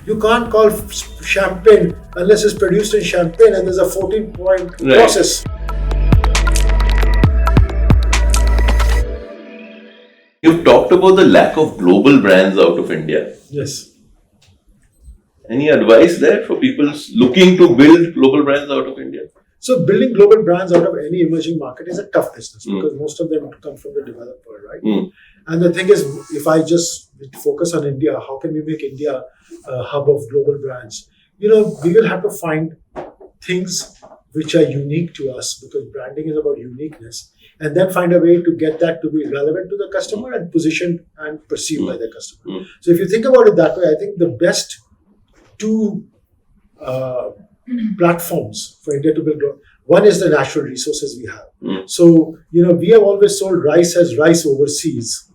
You can't call champagne unless it's produced in Champagne and there's a 14-point process. You've talked about the lack of global brands out of India. Yes. Any advice there for people looking to build global brands out of India? So building global brands out of any emerging market is a tough business because most of them come from the developed world, right? And the thing is, if I just focus on India, how can we make India a hub of global brands? We will have to find things which are unique to us because branding is about uniqueness, and then find a way to get that to be relevant to the customer and positioned and perceived by the customer. So if you think about it that way, I think the best two platforms for India to build growth. One is the natural resources we have. So, we have always sold rice as rice overseas,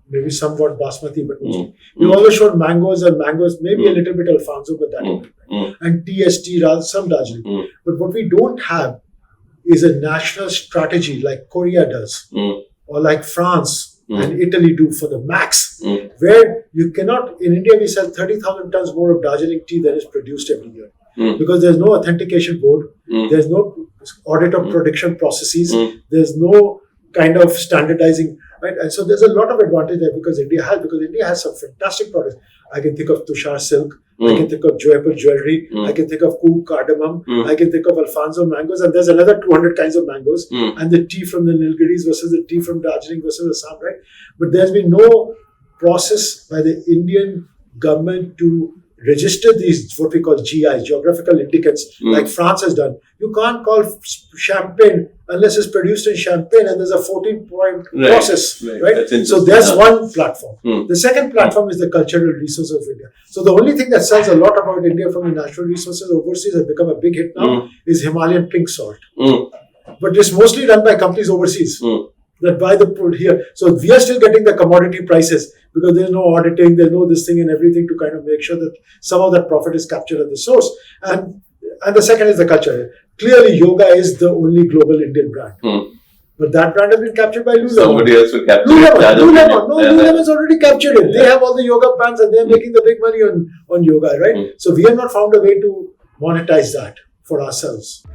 maybe somewhat basmati, but mostly. We've always shown mangoes and mangoes, maybe a little bit Alfonso, but that and TST, some Darjeeling. But what we don't have is a national strategy like Korea does, or like France and Italy do for the max, where you cannot, in India we sell 30,000 tons more of Darjeeling tea than is produced every year. Because there's no authentication board, there's no audit of production processes, there's no kind of standardizing, right? And so there's a lot of advantage there because India has some fantastic products. I can think of Tushar silk, I can think of Joypur jewelry, I can think of Cool cardamom, I can think of Alfonso mangoes, and there's another 200 kinds of mangoes, and the tea from the Nilgiris versus the tea from Darjeeling versus Assam, right? But there's been no process by the Indian government to register these, what we call GIs, geographical indicators, like France has done. You can't call champagne unless it's produced in Champagne and there's a 14-point process, right? So there's one platform. The second platform is the cultural resources of India. So the only thing that sells a lot about India from the natural resources overseas has become a big hit now is Himalayan pink salt. But it's mostly done by companies overseas that buy the food here. So we are still getting the commodity prices because there's no auditing, there's no this thing and everything to kind of make sure that some of that profit is captured at the source. And the second is the culture. Clearly, yoga is the only global Indian brand. But that brand has been captured by Lululemon. Somebody else will capture it. Lululemon's already captured it. They have all the yoga pants and they're making the big money on yoga, right? So we have not found a way to monetize that for ourselves.